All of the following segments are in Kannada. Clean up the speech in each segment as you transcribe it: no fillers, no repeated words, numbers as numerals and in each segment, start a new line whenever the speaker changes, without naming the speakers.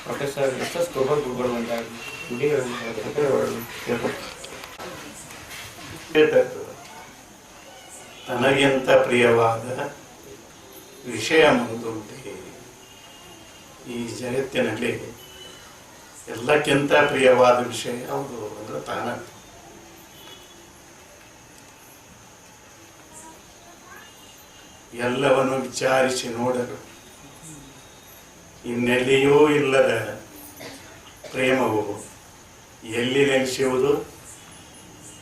ಪ್ರೊಫೆಸರ್ ಎಸ್ ಎಸ್ ತೋಬರ್ ಗುರುಗಳಿಂದ
ತನಗಿಂತ ಪ್ರಿಯವಾದ ವಿಷಯ ಮುಂದುಂಟೆ. ಈ ಜಗತ್ತಿನಲ್ಲಿ ಎಲ್ಲಕ್ಕಿಂತ ಪ್ರಿಯವಾದ ವಿಷಯ ಯಾವುದು ಅಂದ್ರೆ ತಾನ. ಎಲ್ಲವನ್ನು ವಿಚಾರಿಸಿ ನೋಡಲು ಇನ್ನೆಲ್ಲಿಯೂ ಇಲ್ಲದ ಪ್ರೇಮವು ಎಲ್ಲಿ ನೆಲೆಸುವುದು?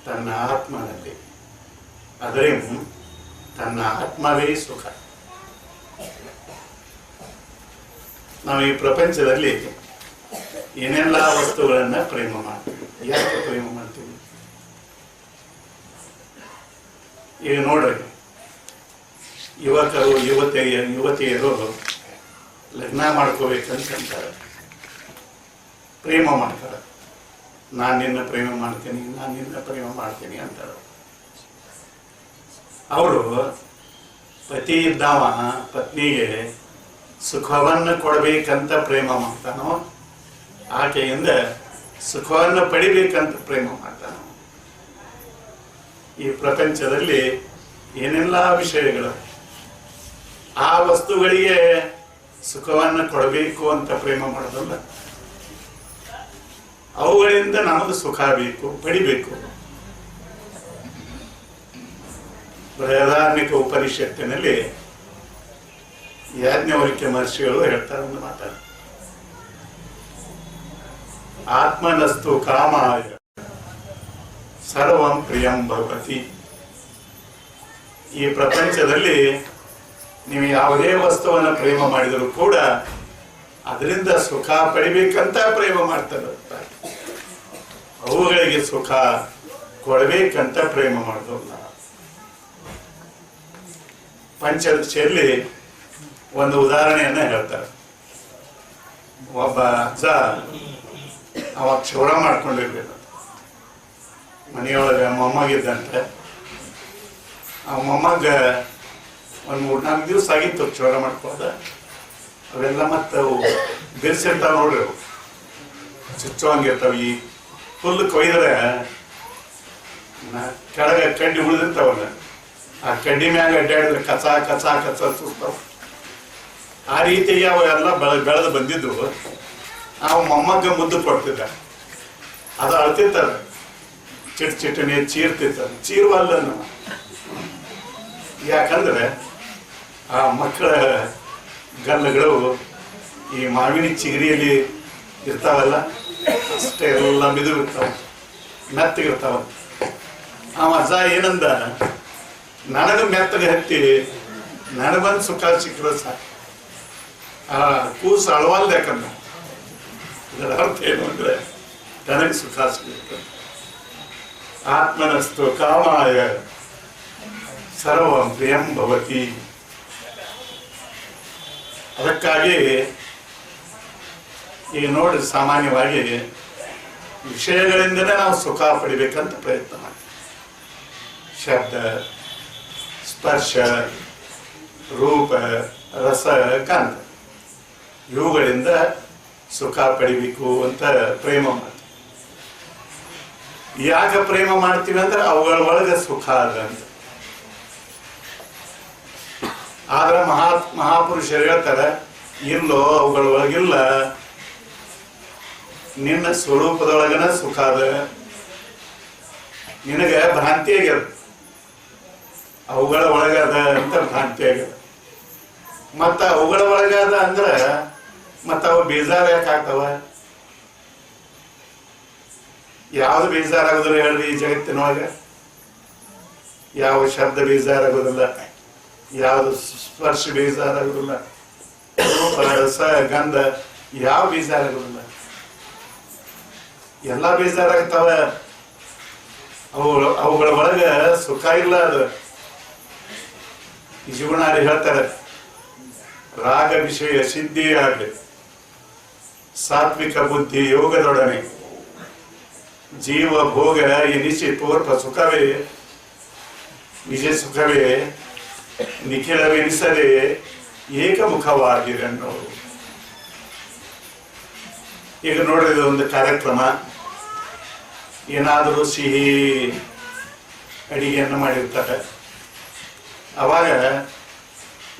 ತನ್ನ ಆತ್ಮನಲ್ಲಿ. ಆದರೆ ತನ್ನ ಆತ್ಮವೇ ಸುಖ. ನಾವು ಈ ಪ್ರಪಂಚದಲ್ಲಿ ಏನೆಲ್ಲ ವಸ್ತುಗಳನ್ನು ಪ್ರೇಮ ಮಾಡ್ತೀವಿ. ಯಾಕೆ ಪ್ರೇಮ ಮಾಡ್ತೀವಿ? ಈಗ ನೋಡ್ರಿ, ಯುವಕರು ಯುವತಿಯರು ಲಗ್ನ ಮಾಡ್ಕೋಬೇಕಂತಾರೆ, ಪ್ರೇಮ ಮಾಡ್ತಾರೆ. ನಾನು ನಿನ್ನ ಪ್ರೇಮ ಮಾಡ್ತೀನಿ, ನಾನು ನಿನ್ನ ಪ್ರೇಮ ಮಾಡ್ತೀನಿ ಅಂತಾರೆ. ಅವರು ಪತಿ ಇದ್ದವ ಪತ್ನಿಗೆ ಸುಖವನ್ನು ಕೊಡಬೇಕಂತ ಪ್ರೇಮ ಮಾಡ್ತಾನೋ, ಆಕೆಯಿಂದ ಸುಖವನ್ನು ಪಡಿಬೇಕಂತ ಪ್ರೇಮ ಮಾಡ್ತಾನೋ. ಈ ಪ್ರಪಂಚದಲ್ಲಿ ಏನೆಲ್ಲ ವಿಷಯಗಳು ಆ ವಸ್ತುಗಳಿಗೆ ಸುಖವನ್ನು ಕೊಡಬೇಕು ಅಂತ ಪ್ರೇಮ ಮಾಡೋದಲ್ಲ, ಅವುಗಳಿಂದ ನಮಗೆ ಸುಖ ಬೇಕು, ಪಡಿಬೇಕು. ಬೃಹದಾರಣ್ಯಕ ಉಪನಿಷತ್ತಿನಲ್ಲಿ ಯಾಜ್ಞವಲ್ಕ್ಯ ಮಹರ್ಷಿಗಳು ಹೇಳ್ತಾರೆ ಒಂದು ಮಾತಾಡ, ಆತ್ಮನಸ್ತು ಕಾಮಾಯ ಸರ್ವಂ ಪ್ರಿಯಂ ಭವತಿ. ಈ ಪ್ರಪಂಚದಲ್ಲಿ ನೀವು ಯಾವುದೇ ವಸ್ತುವನ್ನು ಪ್ರೇಮ ಮಾಡಿದರೂ ಕೂಡ ಅದರಿಂದ ಸುಖ ಪಡಿಬೇಕಂತ ಪ್ರೇಮ ಮಾಡ್ತಾರೆ. ಅವುಗಳಿಗೆ ಸುಖ ಕೊಡಬೇಕಂತ ಪ್ರೇಮ ಮಾಡೋಲ್ಲ. ಪಂಚದಶಿಯಲ್ಲಿ ಒಂದು ಉದಾಹರಣೆಯನ್ನ ಹೇಳ್ತಾರೆ. ಒಬ್ಬ ಅಜ್ಜ ಅವ ಕ್ಷೌರ ಮಾಡ್ಕೊಂಡಿರ್ಬೇಕು. ಮನೆಯೊಳಗೆ ಮೊಮ್ಮಗಿದ್ದಂತೆ. ಆ ಮೊಮ್ಮಗ ಒಂದು 3-4 ದಿವಸ ಆಗಿತ್ತು ಕ್ಷೌರ ಮಾಡ್ಕೋದ. ಅವೆಲ್ಲ ಮತ್ತೆ ಬಿರ್ಸಿರ್ತಾವ ನೋಡ್ರಿ, ಅವು ಚುಚ್ಚುವಂಗಿರ್ತಾವ. ಈ ಫುಲ್ ಕೊಯ್ದ್ರೆ ಕೆಳಗೆ ಕಡ್ಡಿ ಉಳಿದಿರ್ತಾವಲ್ಲ, ಆ ಕಡ್ಡಿ ಮ್ಯಾಗ ಅಡ್ಡಾಡಿದ್ರೆ ಕಚ ಕಚ ಕಚ ಸುತ್ತಾವ. ಆ ರೀತಿಗೆ ಅವೆಲ್ಲ ಬೆಳೆದು ಬಂದಿದ್ದು. ನಾವು ಮೊಮ್ಮಗ ಮುದ್ದು ಕೊಡ್ತಿದ್ದ, ಅದು ಅಳ್ತಿರ್ತಾರೆ, ಚಿಟ್ಟನೆ ಚೀರ್ತಿರ್ತಾರೆ. ಚೀರುವಲ್ಲ ನಾವು, ಯಾಕಂದ್ರೆ ಆ ಮಕ್ಕಳ ಗಲ್ಲಗಳು ಈ ಮಾವಿನ ಚಿಗರಿಯಲ್ಲಿ ಇರ್ತಾವಲ್ಲ, ಅಷ್ಟೇ ಎಲ್ಲ ಮಿದುಗಿರ್ತಾವ, ಮೆತ್ತಗಿರ್ತಾವ. ಆ ಅಜ್ಜ ಏನಂದ, ನನಗೆ ಮೆತ್ತಗೆ ಹತ್ತಿ ನನಗೊಂದು ಸುಖ ಸಿಕ್ಕರೆ ಸಾಕು. ಆ ಕೂಸು ಅಳವಲ್ದು. ಯಾಕಂದ್ರೆ ಇದರ ಅರ್ಥ ಏನು ಅಂದ್ರೆ ನನಗೆ ಸುಖ ಸಿಗುತ್ತೆ. ಆತ್ಮನಸ್ತು ಕಾಮಾಯ ಸರ್ವಂ ಪ್ರಿಯಂ ಭವತಿ. ಅದಕ್ಕಾಗಿ ಈಗ ನೋಡಿ, ಸಾಮಾನ್ಯವಾಗಿ ವಿಷಯಗಳಿಂದಲೇ ನಾವು ಸುಖ ಪಡಿಬೇಕಂತ ಪ್ರಯತ್ನ ಮಾಡ್ತೀವಿ. ಶಬ್ದ, ಸ್ಪರ್ಶ, ರೂಪ, ರಸ, ಗಂಧ ಇವುಗಳಿಂದ ಸುಖ ಪಡಿಬೇಕು ಅಂತ ಪ್ರೇಮ ಮಾಡ್ತೀವಿ. ಯಾಕೆ ಪ್ರೇಮ ಮಾಡ್ತೀವಿ ಅಂದ್ರೆ ಅವುಗಳ ಒಳಗೆ ಸುಖ ಅದ ಅಂತ. ಆದ್ರೆ ಮಹಾಪುರುಷರು ಹೇಳ್ತಾರೆ, ಇಲ್ಲೋ ಅವುಗಳ ಒಳಗಿಲ್ಲ, ನಿನ್ನ ಸ್ವರೂಪದೊಳಗನ ಸುಖ ಅದ. ನಿನಗೆ ಭ್ರಾಂತಿ ಆಗ್ಯದ, ಅವುಗಳ ಒಳಗದ ಅಂತ ಭ್ರಾಂತಿ ಆಗ್ಯದ. ಮತ್ತ ಅವುಗಳ ಒಳಗದ ಅಂದ್ರೆ ಮತ್ತ ಅವು ಬೇಜಾರು ಯಾಕೆ ಆಗ್ತಾವ? ಯಾವ್ದು ಬೇಜಾರಾಗೋದಿಲ್ಲ ಹೇಳ್ರಿ ಈ ಜಗತ್ತಿನೊಳಗ? ಯಾವ ಶಬ್ದ ಬೇಜಾರಾಗೋದಿಲ್ಲ, ಯಾವುದು ಸ್ಪರ್ಶ ಬೇಜಾರಾಗೋದಿಲ್ಲ, ರೂಪ, ರಸ, ಗಂಧ ಯಾವ ಬೇಜಾರಾಗೋದಿಲ್ಲ, ಎಲ್ಲ ಬೇಜಾರಾಗ್ತಾವ. ಅವುಗಳ ಒಳಗ ಸುಖ ಇಲ್ಲ. ಅದು ಈ ಜೀವನಾರಿ ಹೇಳ್ತಾರೆ, ರಾಗ ವಿಷಯ ಸಿದ್ಧಿಯಾಗಲಿ ಸಾತ್ವಿಕ ಬುದ್ಧಿ ಯೋಗದೊಡನೆ ಜೀವ ಭೋಗ ಎನಿಸಿ ತೋರ್ಪ ಸುಖವೇ ನಿಜ ಸುಖವೇ ನಿಖಿಲವೆನಿಸದೆ ಏಕಮುಖವಾಗಿರನ್ನೋರು. ಈಗ ನೋಡ್ರಿ, ಇದು ಒಂದು ಕಾರ್ಯಕ್ರಮ, ಏನಾದರೂ ಸಿಹಿ ಅಡಿಗೆಯನ್ನು ಮಾಡಿರ್ತಾರೆ. ಅವಾಗ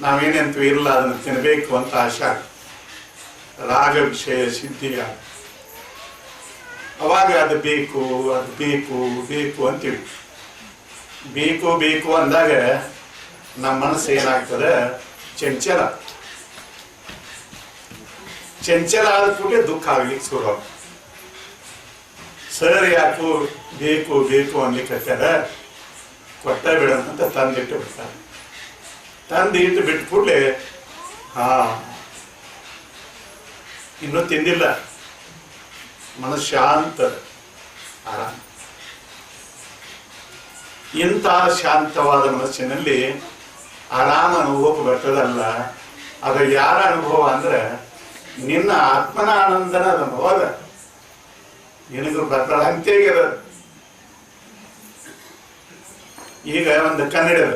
ನಾವೇನಂತೀವಿ, ಇಲ್ಲ ಅದನ್ನು ತಿನ್ನಬೇಕು ಅಂತ ಆಶಾ, ರಾಗ ವಿಷಯ ಸಿದ್ಧಿಯ, ಅವಾಗ ಅದು ಬೇಕು ಅದು ಬೇಕು ಬೇಕು ಅಂತೀವಿ. ಬೇಕು ಬೇಕು ಅಂದಾಗ ನಮ್ಮ ಮನಸ್ಸು ಏನಾಗ್ತದೆ, ಚಂಚಲ ಆದ ಕೂಡಲೇ ದುಃಖ ಆಗ್ಲಿಕ್ಕೆ ಶುರು. ಸರ್ ಯಾಕೋ ಬೇಕು ಬೇಕು ಅನ್ಲಿಕ್ಕೆ ಕೊಟ್ಟ ಬಿಡೋಣ ತಂದಿಟ್ಟು ಬಿಡ್ತಾರೆ. ತಂದಿಟ್ಟು ಬಿಟ್ಟು ಕೂಡಲೇ ಇನ್ನೂ ತಿಂದಿಲ್ಲ, ಮನಸ್ಸು ಶಾಂತ ಆರಾಮ. ಇಂಥ ಶಾಂತವಾದ ಮನಸ್ಸಿನಲ್ಲಿ ಆರಾಮ ಅನುಭವಕ್ಕೆ ಬರ್ತದಲ್ಲ, ಅದು ಯಾರ ಅನುಭವ ಅಂದ್ರೆ ನಿನ್ನ ಆತ್ಮನ ಆನಂದನ ಅನುಭವ. ಅದ ನಿನಗೂ ಬರ್ತದ ಅಂತೇಗಿದ. ಈಗ ಒಂದು ಕನ್ನಡಿ ಅದ,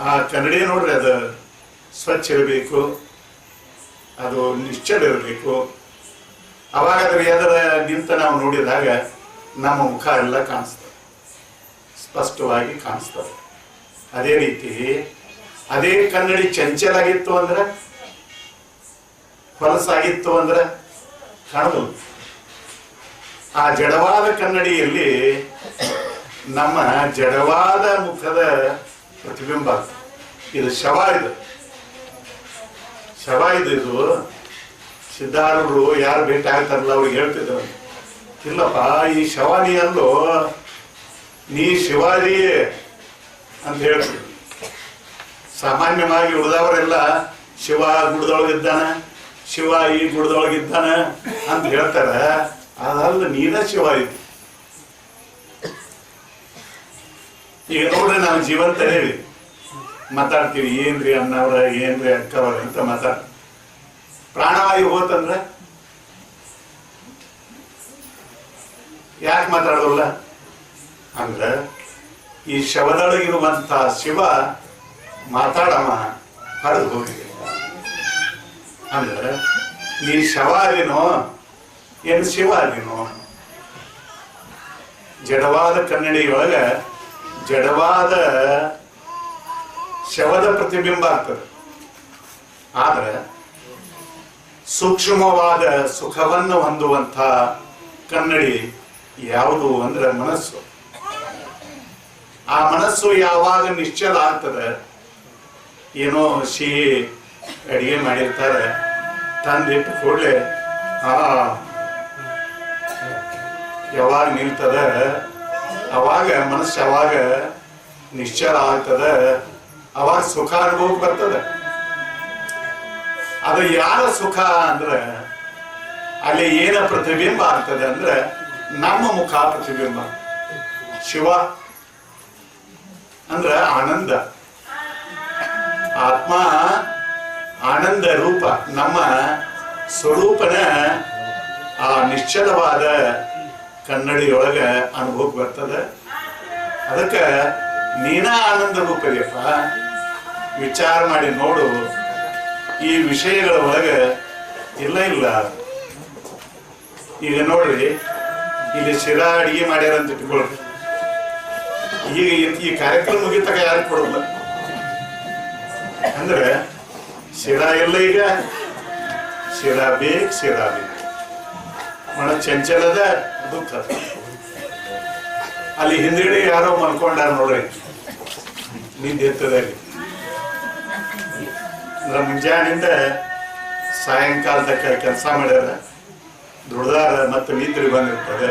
ಆ ಕನ್ನಡಿ ನೋಡ್ರಿ, ಅದು ಸ್ವಚ್ಛ ಇರಬೇಕು, ಅದು ನಿಶ್ಚಲ ಇರಬೇಕು. ಅವಾಗ ಅದ್ರ ಎದರ ನಿಂತ ನಾವು ನೋಡಿದಾಗ ನಮ್ಮ ಮುಖ ಎಲ್ಲ ಕಾಣಿಸ್ತದೆ, ಸ್ಪಷ್ಟವಾಗಿ ಕಾಣಿಸ್ತದೆ. ಅದೇ ರೀತಿ ಅದೇ ಕನ್ನಡಿ ಚಂಚಲಾಗಿತ್ತು ಅಂದ್ರೆ, ಹೊಲಸಾಗಿತ್ತು ಅಂದ್ರೆ ಕಾಣಬಹುದು. ಆ ಜಡವಾದ ಕನ್ನಡಿಯಲ್ಲಿ ನಮ್ಮ ಜಡವಾದ ಮುಖದ ಪ್ರತಿಬಿಂಬ. ಇದು ಶವ, ಇದು ಸಿದ್ಧಾರೂಢರು ಯಾರು ಭೇಟಿ ಆಗ್ತಾರಲ್ಲ ಅವ್ರಿಗೆ ಹೇಳ್ತಿದ್ರು, ಇಲ್ಲಪ್ಪ ಈ ಶವ ನೀ ಅಲ್ಲೋ, ನೀ ಶಿವಾಜಿ ಅಂತ ಹೇಳ್ತಿದ್ರು. ಸಾಮಾನ್ಯವಾಗಿ ಉಳಿದವರೆಲ್ಲ ಶಿವ ಗುಡ್ದೊಳಗಿದ್ದಾನ, ಶಿವ ಈ ಗುಡ್ದೊಳಗಿದ್ದಾನ ಅಂತ ಹೇಳ್ತಾರ. ಅದಲ್ಲ, ನೀನ ಶಿವ ಇದು. ಈಗ ನೋಡ್ರಿ, ನಾವು ಜೀವಂತ ಹೇಳಿ ಮಾತಾಡ್ತೀವಿ, ಏನ್ರಿ ಅಣ್ಣವ್ರ, ಏನ್ರಿ ಅಕ್ಕವ್ರ ಅಂತ ಮಾತಾಡ್ತೀವಿ. ಪ್ರಾಣವಾಯು ಹೋತಂದ್ರೆ ಯಾಕೆ ಮಾತಾಡೋಲ್ಲ ಅಂದ್ರೆ, ಈ ಶವದೊಳಗಿರುವಂತ ಶಿವ ಮಾತಾಡಮ್ಮ ಹರಿದು ಹೋಗಿದೆ ಅಂದ್ರೆ, ನೀ ಶವ ಅದಿನೋ ಏನು ಶಿವ ಅದಿನೋ? ಜಡವಾದ ಕನ್ನಡಿಯೊಳಗ ಜಡವಾದ ಶವದ ಪ್ರತಿಬಿಂಬ ಆಗ್ತದೆ. ಆದ್ರೆ ಸೂಕ್ಷ್ಮವಾದ ಸುಖವನ್ನು ಹೊಂದುವಂಥ ಕನ್ನಡಿ ಯಾವುದು ಅಂದ್ರೆ ಮನಸ್ಸು. ಆ ಮನಸ್ಸು ಯಾವಾಗ ನಿಶ್ಚಲ ಆಗ್ತದೆ, ಏನೋ ಸಿಹಿ ಅಡಿಗೆ ಮಾಡಿರ್ತಾರೆ, ತಂದಿಟ್ಟು ಕೂಡಲೇ ಯಾವಾಗ ನಿಲ್ತದ, ಅವಾಗ ಮನಸ್ಸು ಯಾವಾಗ ನಿಶ್ಚಲ ಆಗ್ತದ, ಅವಾಗ ಸುಖ ಅನುಭವಕ್ಕೆ ಬರ್ತದೆ. ಅದು ಯಾರ ಸುಖ ಅಂದ್ರೆ, ಅಲ್ಲಿ ಏನ ಪ್ರತಿಬಿಂಬ ಆಗ್ತದೆ ಅಂದ್ರೆ ನಮ್ಮ ಮುಖ ಪ್ರತಿಬಿಂಬ. ಶಿವ ಅಂದ್ರೆ ಆನಂದ, ಆತ್ಮ ಆನಂದ ರೂಪ. ನಮ್ಮ ಸ್ವರೂಪನ ಆ ನಿಶ್ಚಲವಾದ ಕನ್ನಡಿಯೊಳಗ ಅನುಭವಕ್ಕೆ ಬರ್ತದೆ. ಅದಕ್ಕೆ ನೀನ ಆನಂದ ರೂಪದಪ್ಪ. ವಿಚಾರ ಮಾಡಿ ನೋಡು, ಈ ವಿಷಯಗಳ ಒಳಗೆ ಇಲ್ಲ. ಈಗ ನೋಡ್ರಿ, ಇಲ್ಲಿ ಶಿರಾ ಅಡಿಗೆ ಮಾಡ್ಯಾರ ಅಂತ ಇಟ್ಕೊಳ್ರಿ. ಈಗ ಈ ಕಾರ್ಯಕ್ರಮ ಮುಗಿತಕ ಯಾರು ಕೊಡಲ್ಲ ಅಂದ್ರೆ, ಶಿರಾ ಎಲ್ಲ, ಈಗ ಶಿರಾ ಬೇಕು. ಮನ ಚಂಚಲದ ದುಃಖ. ಅಲ್ಲಿ ಹಿಂದಿಡಿ ಯಾರೋ ಮಲ್ಕೊಂಡಾರ ನೋಡ್ರಿ, ನಿದ್ದೆ ಎತ್ತದಲ್ಲಿ. ಮುಂಜಾನಿಂದ ಸಾಯಂಕಾಲ ತಕ್ಕ ಕೆಲಸ ಮಾಡ್ಯಾರ, ದುಡ್ದಾರ, ಮತ್ತೆ ನಿದ್ರೆ ಬಂದಿರ್ತದೆ.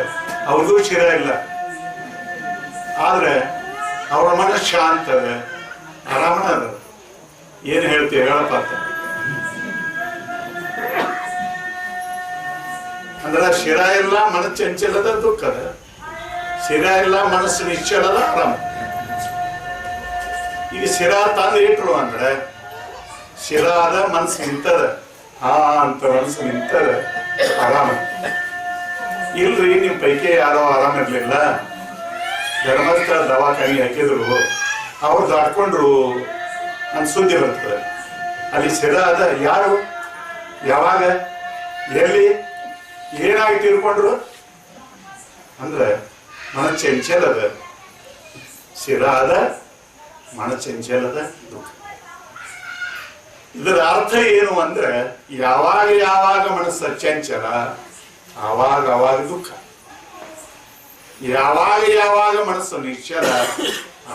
ಅವ್ರಿಗೂ ಶಿರ ಇಲ್ಲ, ಆದ್ರೆ ಅವ್ರ ಮನಸ್ಸು ಶಾಂತ ಅದ, ಆರಾಮನ ಅದ. ಏನ್ ಹೇಳ್ತೀವಿ ಹೇಳಪ್ಪ ಅಂತ ಅಂದ್ರೆ, ಶಿರ ಇಲ್ಲ, ಮನಸ್ಸು ಚಂಚಲದ ದುಃಖದ. ಶಿರ ಇಲ್ಲ, ಮನಸ್ಸು ನಿಶ್ಚಲದ ಆರಾಮ. ಈಗ ಶಿರ ತಂದು ಇಟ್ರು ಅಂದ್ರೆ, ಶಿರ ಅದ, ಮನಸ್ಸು ನಿಂತದ, ಅಂತ ಮನಸ್ಸು ನಿಂತದ, ಆರಾಮ. ಇಲ್ರಿ, ನಿಮ್ ಪೈಕಿ ಯಾರೋ ಆರಾಮ ಇರ್ಲಿಲ್ಲ, ಧರ್ಮಸ್ಥಳ ದವಾಖಾನೆ ಹಾಕಿದ್ರು, ಅವ್ರು ದಾಟ್ಕೊಂಡ್ರು ಅಂತ ಸುದ್ದಿ ಬರ್ತದೆ. ಅಲ್ಲಿ ಶಿರ ಅದ, ಯಾರು ಯಾವಾಗ ಎಲ್ಲಿ ಏನಾಗಿ ತೀರ್ಕೊಂಡ್ರು ಅಂದ್ರೆ ಮನ ಚಂಚಲದ ಶಿರ ಅದ, ಮನ ಚಂಚಲದ ದುಃಖ. ಇದರ ಅರ್ಥ ಏನು ಅಂದ್ರೆ ಯಾವಾಗ ಯಾವಾಗ ಮನಸ್ಸು ಚಂಚಲ ಆವಾಗ ದುಃಖ, ಯಾವಾಗ ಯಾವಾಗ ಮನಸ್ಸು ನಿಶ್ಚಲ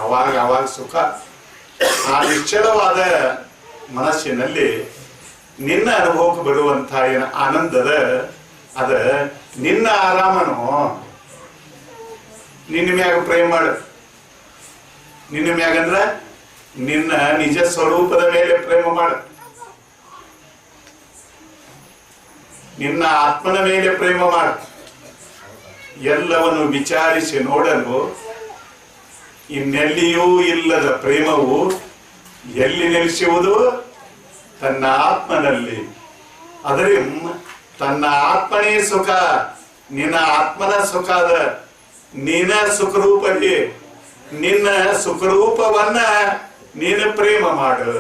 ಆವಾಗ ಸುಖ. ಆ ನಿಶ್ಚಲವಾದ ಮನಸ್ಸಿನಲ್ಲಿ ನಿನ್ನ ಅನುಭವಕ್ಕೆ ಬರುವಂತ ಏನು ಆನಂದದ ಅದ ನಿನ್ನ ಆರಾಮನು. ನಿನ್ನ ಮ್ಯಾಗ ಪ್ರೇಮ ಮಾಡು. ನಿನ್ನ ಮ್ಯಾಗಂದ್ರ ನಿನ್ನ ನಿಜ ಸ್ವರೂಪದ ಮೇಲೆ ಪ್ರೇಮ ಮಾಡು, ನಿನ್ನ ಆತ್ಮನ ಮೇಲೆ ಪ್ರೇಮ ಮಾಡು. ಎಲ್ಲವನ್ನು ವಿಚಾರಿಸಿ ನೋಡಲು ಇನ್ನೆಲ್ಲಿಯೂ ಇಲ್ಲದ ಪ್ರೇಮವು ಎಲ್ಲಿ ನೆಲೆಸುವುದು? ತನ್ನ ಆತ್ಮನಲ್ಲಿ. ಆದರೆ ತನ್ನ ಆತ್ಮನೇ ಸುಖ, ನಿನ್ನ ಆತ್ಮನ ಸುಖ ಅದ. ನಿನ್ನ ಸುಖರೂಪಕ್ಕೆ ನಿನ್ನ ಸುಖರೂಪವನ್ನ ನೀನು ಪ್ರೇಮ ಮಾಡು.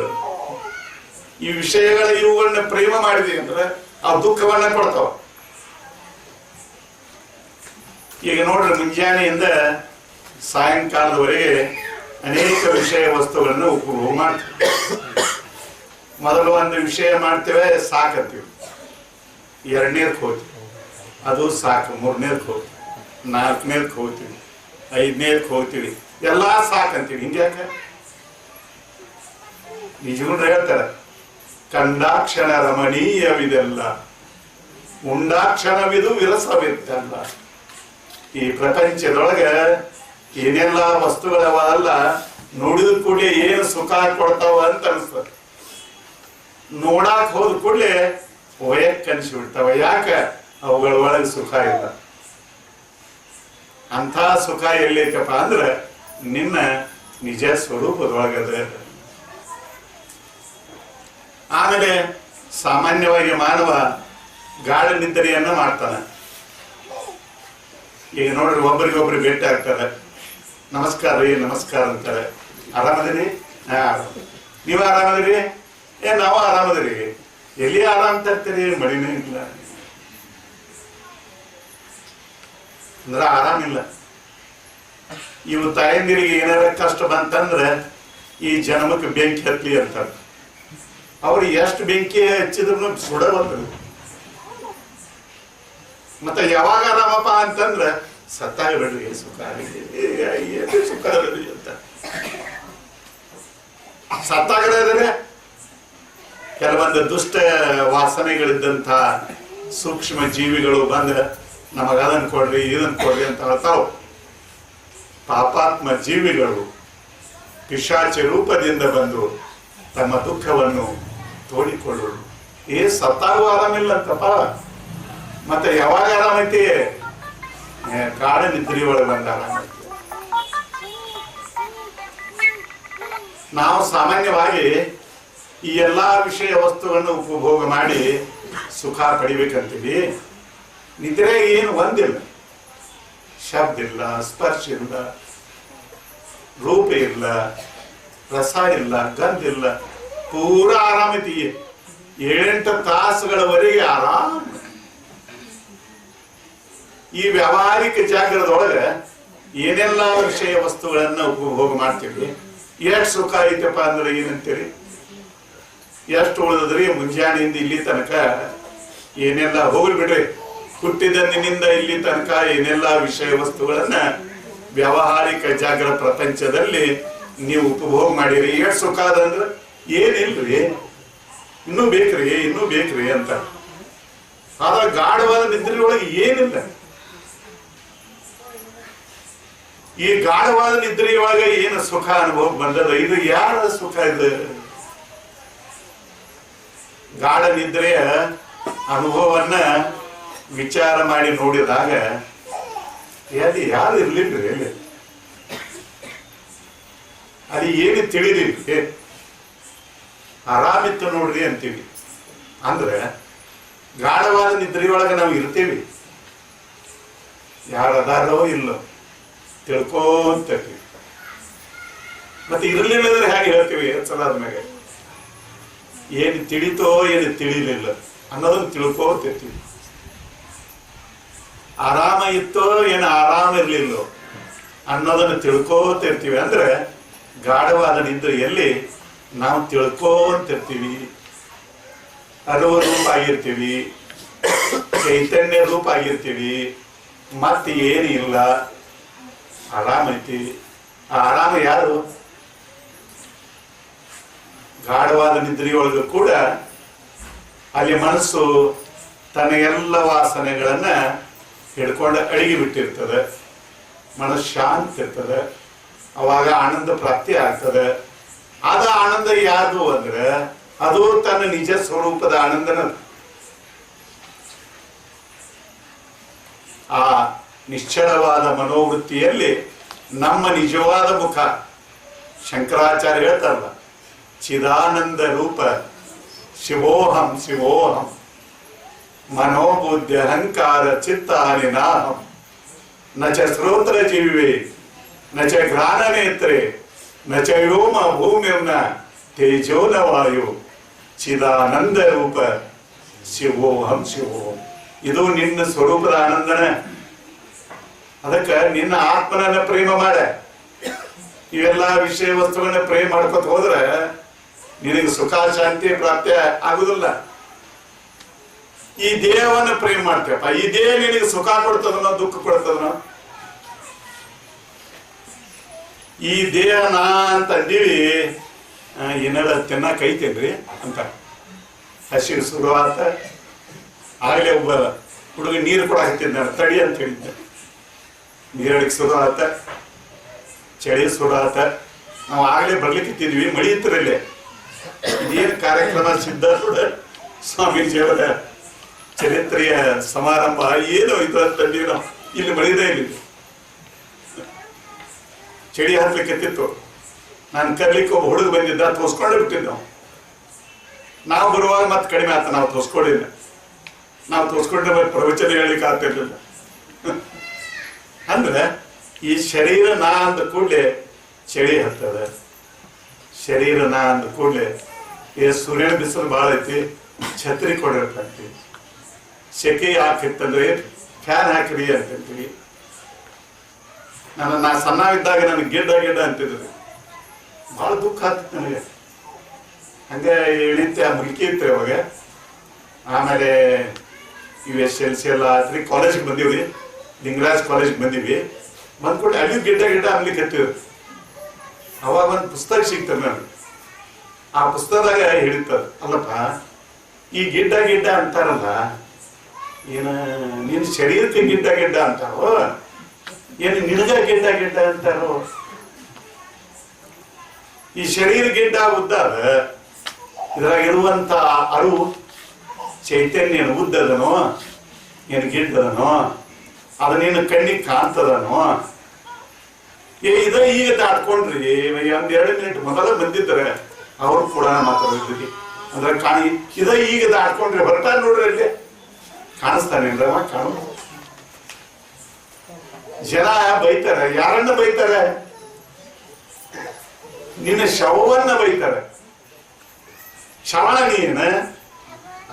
ಈ ವಿಷಯಗಳ ಇವುಗಳನ್ನ ಪ್ರೇಮ ಮಾಡಿದೆ ಅಂದ್ರೆ ಆ ದುಃಖವನ್ನ ಕೊಡ್ತಾವ. ಈಗ ನೋಡ್ರಿ, ಮುಂಜಾನೆಯಿಂದ ಸಾಯಂಕಾಲದವರೆಗೆ ಅನೇಕ ವಿಷಯ ವಸ್ತುಗಳನ್ನು ಉಪಭೋಗ ಮಾಡ್ತೀವಿ. ಮೊದಲು ಒಂದು ವಿಷಯ ಮಾಡ್ತೇವೆ, ಸಾಕಂತೀವಿ. ಎರಡನೇದಕ್ಕೆ ಹೋಗ್ತೀವಿ, ಅದು ಸಾಕು. ಮೂರನೇದಕ್ಕೆ ಹೋಗ್ತೀವಿ, ನಾಲ್ಕನೇದಕ್ಕೆ ಹೋಗ್ತೀವಿ, ಐದನೇದಕ್ಕೆ ಹೋಗ್ತೀವಿ, ಎಲ್ಲಾ ಸಾಕಂತೀವಿ. ಹಿಂಗ್ಯಾಕ? ನಿಜಗುಂಡ್ರು ಹೇಳ್ತಾರೆ, ಕಂಡಾಕ್ಷಣ ರಮಣೀಯವಿದೆಲ್ಲ, ಉಂಡಾಕ್ಷಣವಿದು ವಿರಸವಿದ್ದಲ್ಲ. ಈ ಪ್ರಪಂಚದೊಳಗೆ ಏನೆಲ್ಲ ವಸ್ತುಗಳವಲ್ಲ ನೋಡಿದ ಕೂಡಲೇ ಏನು ಸುಖ ಕೊಡ್ತಾವ ಅಂತ ಅನಿಸ್ತದೆ. ನೋಡಾಕ್ ಹೋದ ಕೂಡಲೇ ಒಯಕ್ ಅನ್ಸಿಬಿಡ್ತಾವ. ಯಾಕ? ಅವುಗಳ ಒಳಗೆ ಸುಖ ಇಲ್ಲ. ಅಂಥ ಸುಖ ಎಲ್ಲೈತಪ್ಪ ಅಂದ್ರೆ ನಿನ್ನ ನಿಜ ಸ್ವರೂಪದೊಳಗದ. ಆಮೇಲೆ ಸಾಮಾನ್ಯವಾಗಿ ಮಾನವ ಗಾಢ ನಿದ್ರೆಯನ್ನ ಮಾಡ್ತಾನೆ. ಈಗ ನೋಡ್ರಿ, ಒಬ್ಬರಿಗೊಬ್ರು ಭೇಟಿ ಆಗ್ತಾರೆ, ನಮಸ್ಕಾರ ರೀ, ನಮಸ್ಕಾರ ಅಂತಾರೆ. ಆರಾಮದಿರಿ? ನೀವು ಆರಾಮದಿರಿ? ನಾವು ಆರಾಮದಿರಿ. ಎಲ್ಲಿ ಆರಾಮ್ ತರ್ತೀರಿ? ಮಡಿನೇ ಇಲ್ಲ ಅಂದ್ರೆ ಆರಾಮಿಲ್ಲ. ಇವು ತಾಯಂದಿರಿಗೆ ಏನಾರ ಕಷ್ಟ ಬಂತಂದ್ರೆ ಈ ಜನ್ಮಕ್ಕೆ ಬೆಂಕಿ ಹತ್ಲಿ ಅಂತಾರೆ. ಅವ್ರು ಎಷ್ಟು ಬೆಂಕಿ ಹಚ್ಚಿದ್ರು ಸುಡಬಂದ್ರು. ಮತ್ತೆ ಯಾವಾಗ ಆರಾಮಪ್ಪ ಅಂತಂದ್ರೆ ಸತ್ತಾಗ ಬಿಡ್ರಿ, ಸುಖ ಏನು ಸುಖ ಅಂತ ಸತ್ತಾಗದ್ರೆ ಕೆಲವೊಂದು ದುಷ್ಟ ವಾಸನೆಗಳಿದ್ದಂಥ ಸೂಕ್ಷ್ಮ ಜೀವಿಗಳು ಬಂದ ನಮಗ ಅದನ್ನ ಕೊಡ್ರಿ ಇದನ್ನ ಕೊಡ್ರಿ ಅಂತ ಹೇಳ್ತಾವ. ಪಾಪಾತ್ಮ ಜೀವಿಗಳು ಪಿಶಾಚಿ ರೂಪದಿಂದ ಬಂದು ತಮ್ಮ ದುಃಖವನ್ನು ತೋಡಿಕೊಳ್ಳೋರು. ಸತ್ತಾಗೂ ಆರಾಮಿಲ್ಲ ಅಂತಪ್ಪ. ಮತ್ತೆ ಯಾವಾಗ ಆರಾಮೈತಿ? ಗಾಢ ನಿದ್ರಿ ಒಳಗೆ ಬಂದ ಆರಾಮೈತಿ. ನಾವು ಸಾಮಾನ್ಯವಾಗಿ ಈ ಎಲ್ಲಾ ವಿಷಯ ವಸ್ತುಗಳನ್ನು ಉಪಭೋಗ ಮಾಡಿ ಸುಖ ಪಡಿಬೇಕಂತೀವಿ. ನಿದ್ರೆ ಏನು ಒಂದಿಲ್ಲ, ಶಬ್ದ ಇಲ್ಲ, ಸ್ಪರ್ಶ ಇಲ್ಲ, ರೂಪ ಇಲ್ಲ, ರಸ ಇಲ್ಲ, ಗಂಧ ಇಲ್ಲ, ಪೂರಾ ಆರಾಮೈತಿ. 7-8 ತಾಸುಗಳವರೆಗೆ ಆರಾಮ. ಈ ವ್ಯಾವಹಾರಿಕ ಜಾಗರದೊಳಗೆ ಏನೆಲ್ಲ ವಿಷಯ ವಸ್ತುಗಳನ್ನ ಉಪಭೋಗ ಮಾಡ್ತೀವಿ. ಎಷ್ಟು ಸುಖ ಐತಪ್ಪ ಅಂದ್ರೆ ಏನಂತೀರಿ? ಎಷ್ಟು ಉಳಿದ್ರಿ? ಮುಂಜಾನೆಯಿಂದ ಇಲ್ಲಿ ತನಕ ಏನೆಲ್ಲ ಹೋಗ್ಲಿ ಬಿಡ್ರಿ, ಹುಟ್ಟಿದಂದಿನಿಂದ ಇಲ್ಲಿ ತನಕ ಏನೆಲ್ಲ ವಿಷಯ ವಸ್ತುಗಳನ್ನ ವ್ಯಾವಹಾರಿಕ ಜಾಗರ ಪ್ರಪಂಚದಲ್ಲಿ ನೀವು ಉಪಭೋಗ ಮಾಡಿರಿ. ಎಷ್ಟು ಸುಖ ಅದಂದ್ರೆ ಏನಿಲ್ರಿ, ಇನ್ನೂ ಬೇಕ್ರಿ, ಇನ್ನೂ ಬೇಕ್ರಿ ಅಂತ. ಆದ್ರೆ ಗಾಢವಾದ ನಿದ್ರೆ ಒಳಗೆ ಏನಿಲ್ಲ. ಈ ಗಾಢವಾದ ನಿದ್ರೆಯೊಳಗೆ ಏನು ಸುಖ ಅನುಭವ ಬಂದದ? ಇದು ಯಾರ ಸುಖ? ಇದು ಗಾಢ ನಿದ್ರೆಯ ಅನುಭವವನ್ನ ವಿಚಾರ ಮಾಡಿ ನೋಡಿದಾಗ ಅಲ್ಲಿ ಯಾರು ಇರ್ಲಿಲ್ರಿ. ಅಲ್ಲಿ ಅಲ್ಲಿ ಏನು ತಿಳಿದಿವಿ? ಆರಾಮಿತ್ತು ನೋಡ್ರಿ ಅಂತೀವಿ. ಅಂದ್ರೆ ಗಾಢವಾದ ನಿದ್ರೆಯೊಳಗೆ ನಾವು ಇರ್ತೀವಿ. ಯಾರು ಅದಾರೋ ಇಲ್ಲೋ ತಿಳ್ಕೊಂತೀವಿ. ಮತ್ತೆ ಇರಲಿಲ್ಲ ಅಂದ್ರೆ ಹೇಗೆ ಹೇಳ್ತೀವಿ? ಸಲ ಆದ್ಮೇಲೆ ಏನು ತಿಳಿತೋ ಏನು ತಿಳಿಲಿಲ್ಲ. ಅನ್ನೋದನ್ನ ತಿಳ್ಕೋತಿರ್ತೀವಿ. ಆರಾಮ ಇತ್ತೋ ಏನು ಆರಾಮ ಇರ್ಲಿಲ್ಲೋ ಅನ್ನೋದನ್ನು ತಿಳ್ಕೋತಿರ್ತೀವಿ. ಅಂದ್ರೆ ಗಾಢವಾದ ನಿದ್ರೆಯಲ್ಲಿ ನಾವು ತಿಳ್ಕೋತಿರ್ತೀವಿ, ಅರಿವು ರೂಪ ಆಗಿರ್ತೀವಿ, ಚೈತನ್ಯ ರೂಪ ಆಗಿರ್ತೀವಿ, ಮತ್ತೆ ಏನು ಇಲ್ಲ, ಆರಾಮ ಐತಿ. ಆ ಆರಾಮ ಯಾರು? ಗಾಢವಾದ ನಿದ್ರೆಯೊಳಗೂ ಕೂಡ ಅಲ್ಲಿ ಮನಸ್ಸು ತನ್ನ ಎಲ್ಲ ವಾಸನೆಗಳನ್ನ ಹಿಡ್ಕೊಂಡು ಅಡಿಗೆ ಬಿಟ್ಟಿರ್ತದೆ, ಮನಸ್ಸು ಶಾಂತಿ ಇರ್ತದೆ, ಅವಾಗ ಆನಂದ ಪ್ರಾಪ್ತಿ ಆಗ್ತದೆ. ಅದ ಆನಂದ ಯಾವುದು ಅಂದ್ರೆ ಅದು ತನ್ನ ನಿಜ ಸ್ವರೂಪದ ಆನಂದನ. ಆ ನಿಶ್ಚಳವಾದ ಮನೋವೃತ್ತಿಯಲ್ಲಿ ನಮ್ಮ ನಿಜವಾದ ಮುಖ, ಶಂಕರಾಚಾರ್ಯ ಹೇಳ್ತಾರಲ್ಲ, ಚಿದಾನಂದ ರೂಪ ಶಿವೋಹಂ ಶಿವೋಹಂ ಮನೋಬುದ್ಧಿ ಅಹಂಕಾರ ಚಿತ್ತಾನಿ ನಾಹಂ ನ ಚ ಶ್ರೋತ್ರ ಜೀವೇ ನ ಚ ಘ್ರಾಣ ನೇತ್ರೆ ನ ಚ ವ್ಯೋಮ ಭೂಮಿರ್ನ ತೇಜೋ ನ ವಾಯು ಚಿದಾನಂದ ರೂಪ ಶಿವೋಹಂ ಶಿವೋಹಂ. ಇದು ನಿನ್ನ ಸ್ವರೂಪದ ಆನಂದನ. ಅದಕ್ಕೆ ನಿನ್ನ ಆತ್ಮನನ್ನ ಪ್ರೇಮ ಮಾಡ. ಇವೆಲ್ಲ ವಿಷಯ ವಸ್ತುಗಳನ್ನ ಪ್ರೇಮ ಮಾಡ್ಕೊತ ಹೋದ್ರೆ ನಿನಗೆ ಸುಖ ಶಾಂತಿ ಪ್ರಾಪ್ತಿ ಆಗುದಿಲ್ಲ. ಈ ದೇಹವನ್ನ ಪ್ರೇಮ ಮಾಡ್ತೀಯಪ್ಪ, ಈ ದೇಹ ನಿನಗೆ ಸುಖ ಕೊಡ್ತದನೋ ದುಃಖ ಕೊಡ್ತದನೋ? ಈ ದೇಹ ನಾ ಅಂತ ಅಂದೀವಿ, ಏನಾರ ತಿನ್ನಕ್ ಐತೇನ್ರಿ ಅಂತ ಹಸಿರು ಶುರುವಾತ. ಆಗ್ಲೇ ಒಬ್ಬ ಹುಡುಗ ನೀರು ಕೊಡಾಕತ್ತಿದ್ದ, ತಡಿ ಅಂತ ಹೇಳಿದ್ದೆ. ನೀರಡಿಗೆ ಶುರು ಆತ, ಚಳಿ ಶುರು ಆತ. ನಾವು ಆಗ್ಲೇ ಬರ್ಲಿಕ್ಕಿದ್ವಿ, ಮಳಿ ಇತ್ತರಲ್ಲೇ. ಇದೇನು ಕಾರ್ಯಕ್ರಮ ಸಿದ್ಧಾರೂಢ ಸ್ವಾಮೀಜಿಯವರ ಚರಿತ್ರೆಯ ಸಮಾರಂಭ ಏನು ಇದು ಅಂತಂದ್ವಿ. ನಾವು ಇಲ್ಲಿ ಮಳಿದೇ ಇಲ್ಲ, ಚಳಿ ಹತ್ಲಿಕ್ಕೆತ್ತಿತ್ತು. ನಾನು ಕರ್ಲಿಕ್ಕೆ ಒಬ್ಬ ಹುಡುಗ ಬಂದಿದ್ದ, ತೋರಿಸ್ಕೊಂಡೇ ಬಿಟ್ಟಿದ್ದು. ನಾವು ಬರುವಾಗ ಮತ್ತೆ ಕಡಿಮೆ ಆತ, ನಾವು ತೋರಿಸ್ಕೊಂಡಿಲ್ಲ. ನಾವು ತೋರಿಸ್ಕೊಂಡ್ರೆ ಪ್ರವಚನ ಹೇಳಲಿಕ್ಕೆ ಆಗ್ತಿರ್ಲಿಲ್ಲ. ಅಂದ್ರೆ ಈ ಶರೀರ ನಾ ಅಂದ ಕೂಡಲೇ ಚಳಿ ಹತ್ತದ, ಶರೀರ ನಾ ಅಂದ ಕೂಡಲೇ ಸೂರ್ಯನ ಬಿಸಿಲು ಭಾಳ ಐತಿ, ಛತ್ರಿ ಕೊಡಿರ್ತೀವಿ. ಸೆಕೆ ಹಾಕಿತ್ತಂದ್ರೆ ಫ್ಯಾನ್ ಹಾಕಿರಿ ಅಂತಂತೀವಿ. ನಾ ಸಣ್ಣವಿದ್ದಾಗ ನನಗೆ ಗಿಡ್ಡ ಗಿಡ್ಡ ಅಂತಿದ್ರು, ಭಾಳ ದುಃಖ ಆಗ್ತಿತ್ತು ನನಗೆ. ಹಂಗೆ ಇಳಿತೆ ಮುಲ್ಕಿ ಇತ್ತು ಅವಾಗ. ಆಮೇಲೆ USLC ಎಲ್ಲ ಆತ್ರಿ, ಕಾಲೇಜ್ಗೆ ಬಂದೀವಿ, ಲಿಂಗರಾಜ್ ಕಾಲೇಜ್ಗೆ ಬಂದೀವಿ. ಬಂದ್ಕೊಟ್ಟು ಅಲ್ಲಿ ಗಿಡ್ಡ ಗಿಡ್ಡ ಅನ್ಲಿಕ್ಕೆ ಹತ್ತಿದ್ರು. ಅವಾಗ ಒಂದು ಪುಸ್ತಕ ಸಿಗ್ತದೆ ನನಗೆ. ಆ ಪುಸ್ತಕದಾಗ ಹಿಡಿತದ, ಅಲ್ಲಪ್ಪ ಈ ಗಿಡ್ಡ ಗಿಡ್ಡ ಅಂತಾರಲ್ಲ, ಏನ ನಿನ್ನ ಶರೀರಕ್ಕೆ ಗಿಡ್ಡ ಗಿಡ್ಡ ಅಂತಾರೋ ಏನು ನಿನಗ ಗಿಡ್ಡ ಗಿಡ್ಡ ಅಂತಾರೋ? ಈ ಶರೀರ ಗಿಡ್ಡ ಉದ್ದಾದ, ಇದ್ರಾಗಿರುವಂತ ಅರಿವು ಚೈತನ್ಯ ಉದ್ದದನೋ ಏನು ಗಿಡ್ಡದನೋ, ಅದು ನೀನು ಕಣ್ಣಿಗೆ ಕಾಣ್ತದನೋ? ಈಗ ದಾಟ್ಕೊಂಡ್ರಿ. ಒಂದ್ 2 ಮಿನಿಟ್ ಮೊದಲ ಬಂದಿದ್ರೆ ಅವರು ಕೂಡ ಮಾತಾಡಿದ್ರಿ ಅಂದ್ರೆ ಕಾಣಿ. ಈಗ ದಾಟ್ಕೊಂಡ್ರಿ, ಹೊರಟ ನೋಡ್ರಿ, ಅಲ್ಲಿ ಕಾಣಿಸ್ತಾನೇನ್ರವ? ಕಾಣು. ಜನ ಬೈತಾರೆ, ಯಾರನ್ನ ಬೈತಾರೆ? ನಿನ್ನ ಶವವನ್ನ ಬೈತಾರೆ. ಶವಣ ನೀನ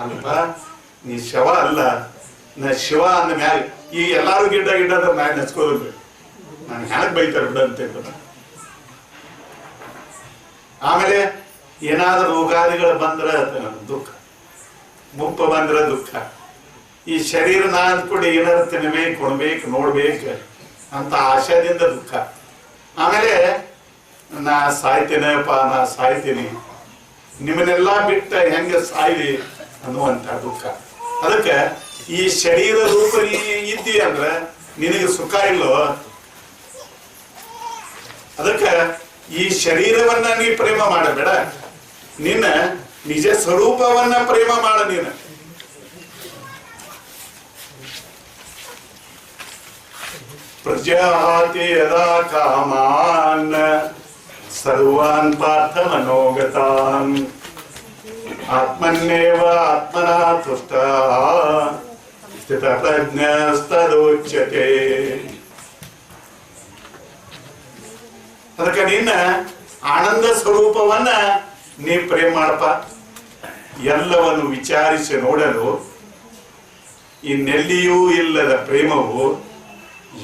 ಅಲ್ಪ, ನೀ ಶವ ಅಲ್ಲ, ನಾ ಶಿವ ಅಂದ ಮ್ಯಾಲ. ಈ ಎಲ್ಲಾರು ಗಿಡ್ಡ ಗಿಡ್ಡ ಅಂದ್ರೆ ಮ್ಯಾಲ ನೆಚ್ಕೋದ್ರಿ, ನಾನು ಹ್ಯಾಕ್ ಬೈತಾರೆ ಬಿಡ ಅಂತ. ಆಮೇಲೆ ಏನಾದ್ರೂ ರೋಗಾದಿಗಳು ಬಂದ್ರ ದುಃಖ, ಮುಪ್ಪ ಬಂದ್ರ ದುಃಖ. ಈ ಶರೀರ ನಾ ಅಂದ್ಕೊಂಡು ಏನಾದ್ರು ತಿನ್ಬೇಕು, ಕೊಡ್ಬೇಕು, ನೋಡ್ಬೇಕು ಅಂತ ಆಶಯದಿಂದ ದುಃಖ. ಆಮೇಲೆ ನಾ ಸಾಯ್ತೇನೆಪ್ಪ, ನಾ ಸಾಯ್ತೀನಿ, ನಿಮ್ಮನ್ನೆಲ್ಲ ಬಿಟ್ಟ ಹೆಂಗ ಸಾಯ್ಲಿ ಅನ್ನುವಂತ ದುಃಖ. ಅದಕ್ಕೆ ಈ ಶರೀರ ರೂಪ ಇದ್ದಿ ಅಂದ್ರೆ ನಿನಗೆ ಸುಖ ಇಲ್ಲೋ? ಅದಕ್ಕೆ ಈ ಶರೀರವನ್ನ ನೀ ಪ್ರೇಮ ಮಾಡಬೇಡ, ನಿನ್ನ ನಿಜ ಸ್ವರೂಪವನ್ನ ಪ್ರೇಮ ಮಾಡ. ನೀನು ಪ್ರಜಾತಿ ಯದಾ ಕಾಮಾನ್ ಸರ್ವಾನ್ ಪಾರ್ಥ ಮನೋಗತಾನ್ ಆತ್ಮನ್ನೇವ ಆತ್ಮನಾ ತುಷ್ಟ ಸ್ಥಿತ ಪ್ರಜ್ಞಸ್ತದೋಚ್ಯತೆ. ಅದಕ್ಕೆ ನಿನ್ನ ಆನಂದ ಸ್ವರೂಪವನ್ನ ನೀ ಪ್ರೇಮ ಮಾಡಪ್ಪ. ಎಲ್ಲವನ್ನು ವಿಚಾರಿಸಿ ನೋಡಲು ಇನ್ನೆಲ್ಲಿಯೂ ಇಲ್ಲದ ಪ್ರೇಮವು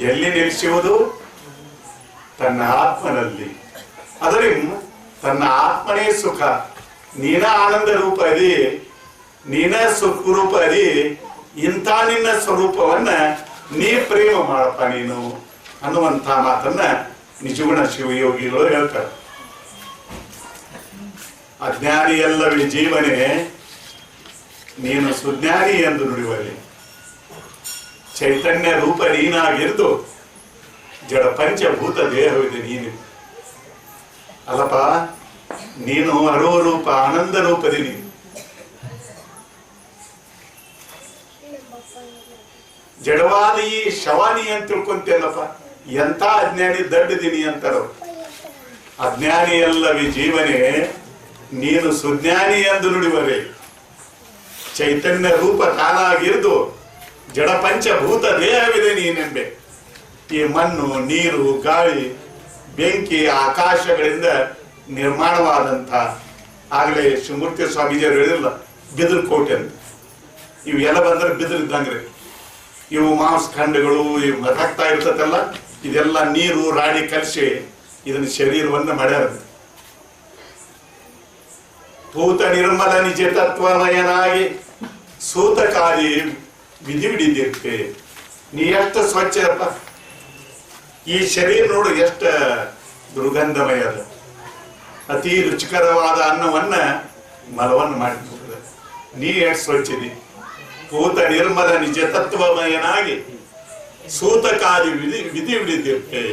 ಎಲ್ಲಿ ನಿಲ್ಲಿಸುವುದು? ತನ್ನ ಆತ್ಮನಲ್ಲಿ. ಅದರಿಂದ ತನ್ನ ಆತ್ಮನೇ ಸುಖ. ನೀನ ಆನಂದ ರೂಪ ಅದಿ, ನೀನ ಸುಖ ರೂಪ ಅದಿ. ಇಂಥ ನಿನ್ನ ಸ್ವರೂಪವನ್ನ ನೀ ಪ್ರೇಮ ಮಾಡಪ್ಪ ನೀನು ಅನ್ನುವಂಥ ಮಾತನ್ನ ನಿಜಗುಣ ಶಿವಯೋಗಿಗಳು ಹೇಳ್ತಾರೆ. ಅಜ್ಞಾನಿ ಎಲ್ಲವೇ ಜೀವನೇ, ನೀನು ಸುಜ್ಞಾನಿ ಎಂದು ನುಡಿಯುವಲ್ಲಿ. ಚೈತನ್ಯ ರೂಪ ನೀನಾಗಿರ್ದು ಜಡ ಪಂಚಭೂತ ದೇಹವಿದೆ ನೀನು. ಅಲ್ಲಪ್ಪ, ನೀನು ಅರುವ ರೂಪ ಆನಂದ ರೂಪದಿ ನೀನು. ಜಡವಾದ ಈ ಶವಾನಿ ಅಂತ ತಿಳ್ಕೊಂತೇನಪ್ಪ. ಎಂತ ಅಜ್ಞಾನಿ ದಡ್ಡದಿನಿ ಅಂತಾರ. ಅಜ್ಞಾನಿ ಅಲ್ಲವೇ ಜೀವನೇ, ನೀನು ಸುಜ್ಞಾನಿ ಎಂದು ನುಡಿವರೆ. ಚೈತನ್ಯ ರೂಪ ತಾನಾಗಿರ್ದು ಜಡ ಪಂಚಭೂತ ದೇಹವಿದೆ ನೀನೆಂಬೆ. ಈ ಮಣ್ಣು, ನೀರು, ಗಾಳಿ, ಬೆಂಕಿ, ಆಕಾಶಗಳಿಂದ ನಿರ್ಮಾಣವಾದಂಥ, ಆಗಲೇ ಶಿವಮೂರ್ತಿ ಸ್ವಾಮೀಜಿಯವರು ಹೇಳಿಲ್ಲ ಬಿದಿರು ಕೋಟೆ ಅಂತ. ಇವು ಎಲ್ಲ ಬಂದ್ರೆ ಬಿದಿರು ಇದ್ದಂಗ್ರಿ. ಇವು ಮಾಂಸಖಂಡಗಳು, ಇವು ರಕ್ತ ಇರ್ತದಲ್ಲ, ಇದೆಲ್ಲ ನೀರು ರಾಡಿ ಕಲಸಿ ಇದನ್ನ ಶರೀರವನ್ನು ಮಾಡ್ಯಾರ. ಭೂತ ನಿರ್ಮಲ ನಿಜ ತತ್ವಮಯನಾಗಿ ಸೂತಕಾರಿ ವಿಧಿ ಬಿಡಿದಿರ್ತೆ. ನೀ ಎಷ್ಟು ಸ್ವಚ್ಛ ಅಪ್ಪ. ಈ ಶರೀರ ನೋಡು ಎಷ್ಟು ದುರ್ಗಂಧಮಯ ಅದ. ಅತಿ ರುಚಿಕರವಾದ ಅನ್ನವನ್ನ ಮಲವನ್ನು ಮಾಡಿಬಿಡ್ತದೆ. ನೀ ಎಷ್ಟು ಸ್ವಚ್ಛದಿ. ಭೂತ ನಿರ್ಮಲ ನಿಜ ತತ್ವಮಯನಾಗಿ ಸೂತಕಾರಿ ವಿಧಿ ಬಿಡಿದಿರ್ತೆ.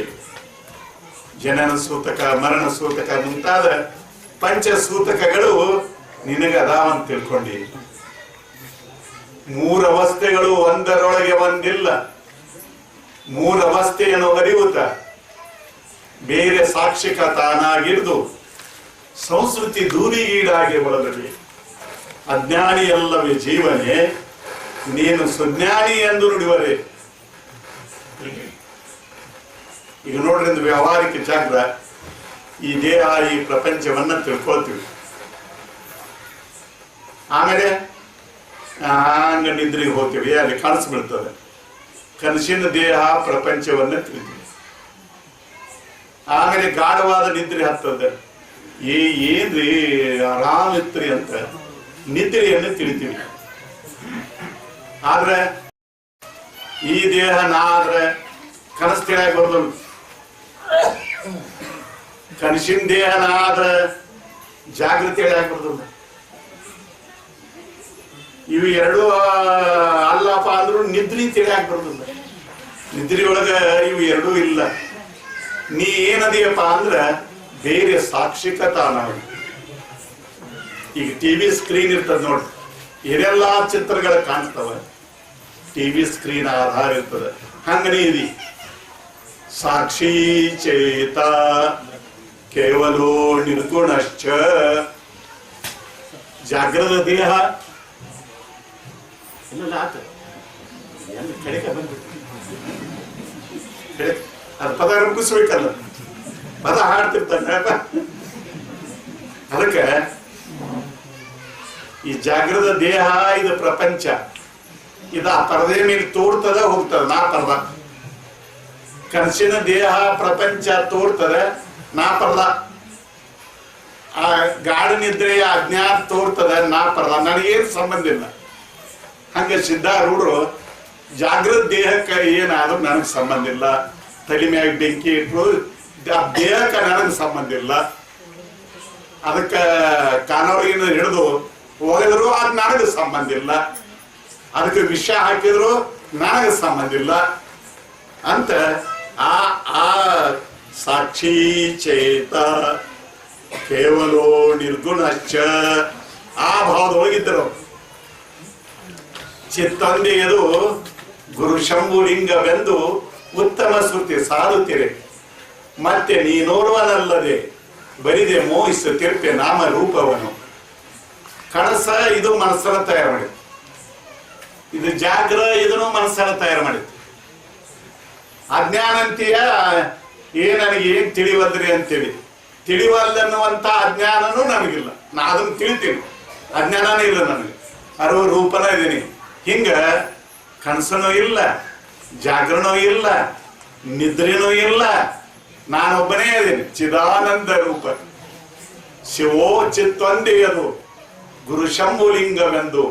ಜನನ ಸೂತಕ, ಮರಣ ಸೂತಕ ಮುಂತಾದ ಪಂಚಸೂತಕಗಳು ನಿನಗದಾವಂತ ತಿಳ್ಕೊಂಡಿ. ಮೂರವಸ್ಥೆಗಳು ಒಂದರೊಳಗೆ ಒಂದಿಲ್ಲ. ಮೂರವಸ್ಥೆಯನ್ನು ಅರಿವುತ್ತ ಬೇರೆ ಸಾಕ್ಷಿಕ ತಾನಾಗಿರ್ದು ಸಂಸ್ಕೃತಿ ದೂರಿಗೀಡಾಗಿ ಒಳಗಡೆ. ಅಜ್ಞಾನಿ ಅಲ್ಲವೇ ಜೀವನೇ, ನೀನು ಸುಜ್ಞಾನಿ ಎಂದು ನುಡಿವರೆ. ಈಗ ನೋಡ್ರಿ, ಒಂದು ವ್ಯಾವಹಾರಿಕ ಜಾಗ್ರ. ಈ ದೇಹ, ಈ ಪ್ರಪಂಚವನ್ನ ತಿಳ್ಕೊಳ್ತೀವಿ. ಆಮೇಲೆ ಹಂಗ ನಿದ್ರೆಗೆ ಹೋಗ್ತೀವಿ, ಅಲ್ಲಿ ಕನಸು ಬೀಳ್ತದೆ. ಕನಸಿನ ದೇಹ ಪ್ರಪಂಚವನ್ನ ತಿಳಿತೀವಿ. ಆಮೇಲೆ ಗಾಢವಾದ ನಿದ್ರೆ ಹತ್ತದೆ. ಏನ್ರಿ ಆರಾಮ್ ಇತ್ರಿ ಅಂತ ನಿದ್ರೆಯನ್ನು ತಿಳಿತೀವಿ. ಆದ್ರೆ ಈ ದೇಹ ನಾ ಆದ್ರೆ ಕನಸು ತಿಳಿಯಾಕ ಬರೋದು. ಕನಸಿನ ದೇಹನ ಆದ್ರೆ ಜಾಗೃತಿ ಹೇಳಿಯಾಕ ಬರೋದು. ಇವು ಎರಡು ಅಲ್ಲಪ್ಪ ಅಂದ್ರು ನಿದ್ರಿ ತಿಳಿಯಾಕ ಬರೋದಿಲ್ಲ. ನಿದ್ರೆಯೊಳಗ ಇವು ಎರಡೂ ಇಲ್ಲ. ನೀ ಏನದಿಯಪ್ಪ ಅಂದ್ರ ಬೇರೆ ಸಾಕ್ಷಿಕ ತಾನ. ಈಗ ಟಿವಿ ಸ್ಕ್ರೀನ್ ಇರ್ತದ ನೋಡ್ರಿ, ಏನೆಲ್ಲಾ ಚಿತ್ರಗಳು ಕಾಣಿಸ್ತವ. ಟಿವಿ ಸ್ಕ್ರೀನ್ ಆಧಾರ ಇರ್ತದ. ಹಂಗನೇ ಇದಿ. ಸಾಕ್ಷಿ ಚೇತ ಕೇವಲೋ ನಿರ್ಗುಣಶ್ಚ. ಜಾಗ್ರದ ದೇಹ ಅದು ಪದ ರೂಪಿಸ್ಬೇಕಲ್ಲ, ಪದ ಹಾಡ್ತಿರ್ತಾನೆ. ಅದಕ್ಕೆ ಈ ಜಾಗ್ರದ ದೇಹ ಇದು ಪ್ರಪಂಚ. ಇದು ಆ ಪರದೆ ಮೇಲೆ ತೋರ್ತದ ಹೋಗ್ತದ, ನಾ ಪರ್ದ. ಕನಸಿನ ದೇಹ ಪ್ರಪಂಚ ತೋರ್ತದೆ, ನಾ ಪರ್ದ. ಆ ಗಾಢ ನಿದ್ರೆಯ ಅಜ್ಞಾನ ತೋರ್ತದ, ನಾ ಪರ್ದ. ನನಗೇನು ಸಂಬಂಧ ಇಲ್ಲ. ಹಂಗೆ ಸಿದ್ಧಾರೂಢರು ಜಾಗೃತ ದೇಹಕ್ಕೆ ಏನಾದ್ರೂ ನನಗೆ ಸಂಬಂಧ ಇಲ್ಲ. ತಲೆ ಮ್ಯಾಗ ಬೆಂಕಿ ಇಟ್ರು ದೇಹಕ್ಕೆ ನನಗೆ ಸಂಬಂಧ ಇಲ್ಲ. ಅದಕ್ಕೆ ಕಾನೂರಿನ ಹಿಡಿದು ಹೋಗಿದ್ರು ಅದು ನನಗೆ ಸಂಬಂಧ ಇಲ್ಲ. ಅದಕ್ಕೆ ವಿಷ ಹಾಕಿದ್ರು ನನಗೆ ಸಂಬಂಧ ಇಲ್ಲ ಅಂತ ಆ ಸಾಕ್ಷಿ ಚೇತ ಕೇವಲೋ ನಿರ್ಗುಣಶ್ಚ ಆ ಭಾವದೊಳಗಿದ್ದರು. ಚಿತ್ತೊಂದೆಯದು ಗುರು ಶಂಭುಲಿಂಗವೆಂದು ಉತ್ತಮ ಶ್ರುತಿ ಸಾರುತ್ತಿರೆ. ಮತ್ತೆ ನೀ ನೋಡುವನಲ್ಲದೆ ಬರಿದೆ ಮೋಹಿಸು ತಿರ್ಪೆ ನಾಮ ರೂಪವನು. ಕನಸ ಇದು ಮನಸ್ಸನ್ನ ತಯಾರು ಮಾಡಿತ್ತು. ಇದು ಜಾಗ್ರ ಇದನ್ನು ಮನಸ್ಸನ್ನ ತಯಾರು ಮಾಡಿತ್ತು. ಅಜ್ಞಾನಂತೀಯ ನನಗೆ ಏನ್ ತಿಳಿವದ್ರಿ ಅಂತೇಳಿ ತಿಳಿವಲ್ಲನ್ನುವಂತ ಅಜ್ಞಾನನೂ ನನಗಿಲ್ಲ. ನಾ ಅದನ್ನು ತಿಳಿತೀನಿ. ಅಜ್ಞಾನನೇ ಇಲ್ಲ ನನಗೆ, ಅರಿವು ರೂಪನ ಇದ್ದೀನಿ. ಹಿಂಗ ಕನಸನೂ ಇಲ್ಲ, ಜಾಗರಣೂ ಇಲ್ಲ, ನಿದ್ರೆನೂ ಇಲ್ಲ, ನಾನೊಬ್ಬನೇ ಇದ್ದೀನಿ. ಚಿದಾನಂದ ರೂಪ ಶಿವೋ ಚಿತ್ತೊಂದಿಯದು ಗುರು ಶಂಭುಲಿಂಗವೆಂದು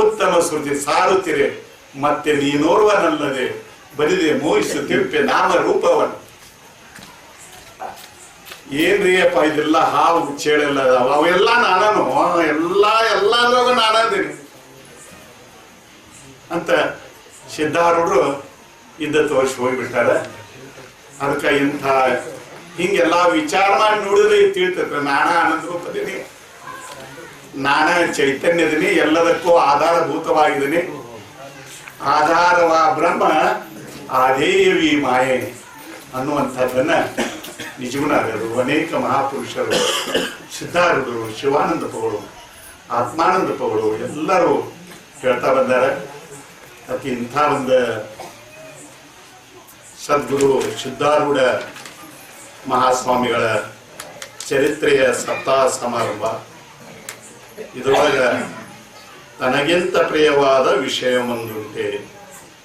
ಉತ್ತಮ ಶ್ರುತಿ ಸಾರುತ್ತಿರೆ, ಮತ್ತೆ ನೀನೋರ್ವನಲ್ಲದೆ ಬರಿದೆ ಮೋಹಿಸುತ್ತಿರ್ಪೆ ನಾಮ ರೂಪವನ್ನು. ಏನ್ರಿ ಅಪ್ಪ ಇದೆಲ್ಲ ಹಾವು ಚೇಳೆಲ್ಲ ಅದಾವ, ಅವೆಲ್ಲ ನಾನನು, ಎಲ್ಲಾದ್ರಾಗ ನಾನದೀನಿ ಅಂತ ಸಿದ್ಧಾರೂಢರು ಇದ್ದ ತೋರಿಸಿ ಹೋಗ್ಬಿಟ್ಟಾರ. ಅದಕ್ಕೆ ಇಂಥ ಹಿಂಗೆಲ್ಲ ವಿಚಾರ ಮಾಡಿ ನೋಡಿದ್ರೆ ತಿಳಿತೈತೆ. ನಾನ ಆನಂದ ರೂಪದೀನಿ, ನಾನ ಚೈತನ್ಯದೀನಿ, ಎಲ್ಲದಕ್ಕೂ ಆಧಾರಭೂತವಾಗಿದ್ದೀನಿ. ಆಧಾರವ ಬ್ರಹ್ಮ ಆದೇವಿ ಮಾಯೆ ಅನ್ನುವಂಥದ್ದನ್ನ ನಿಜಗುಣರು ಅನೇಕ ಮಹಾಪುರುಷರು, ಸಿದ್ಧಾರೂಢರು, ಶಿವಾನಂದ ಪಗಳು, ಆತ್ಮಾನಂದ ಪಗಳು ಎಲ್ಲರೂ ಹೇಳ್ತಾ ಬಂದಾರೆ. ಅದಕ್ಕೆ ಇಂಥ ಒಂದು ಸದ್ಗುರು ಸಿದ್ಧಾರೂಢ ಮಹಾಸ್ವಾಮಿಗಳ ಚರಿತ್ರೆಯ ಸಪ್ತಾಹ ಸಮಾರಂಭ. ಇದರೊಳಗ ತನಗಿಂತ ಪ್ರಿಯವಾದ ವಿಷಯವೊಂದುಂಟೆ,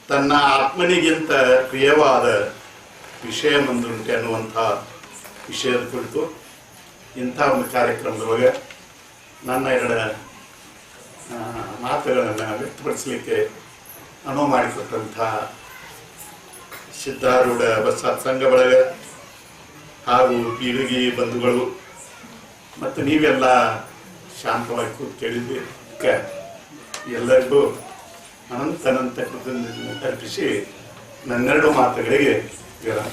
ತನ್ನ ಆತ್ಮನಿಗಿಂತ ಪ್ರಿಯವಾದ ವಿಷಯವೊಂದುಂಟೆ ಅನ್ನುವಂಥ ವಿಷಯದ ಕುರಿತು ಇಂಥ ಒಂದು ಕಾರ್ಯಕ್ರಮದೊಳಗೆ ನನ್ನ ಎರಡು ಮಾತುಗಳನ್ನು ವ್ಯಕ್ತಪಡಿಸಲಿಕ್ಕೆ ಅನುವು ಮಾಡಿಕೊಟ್ಟಂಥ ಸಿದ್ಧಾರೂಢ ಸತ್ಸಂಗ ಬಳಗ ಹಾಗೂ ಬೀಳಗಿ ಬಂಧುಗಳು ಮತ್ತು ನೀವೆಲ್ಲ ಶಾಂತವಾಗಿ ಕೂತು ಕೇಳಿದ್ದಕ್ಕೆ ಎಲ್ಲರಿಗೂ ಅನಂತ ಕೃತಜ್ಞತೆ ಅರ್ಪಿಸಿ ನನ್ನೆರಡು ಮಾತುಗಳಿಗೆ ವಿರಾಮ.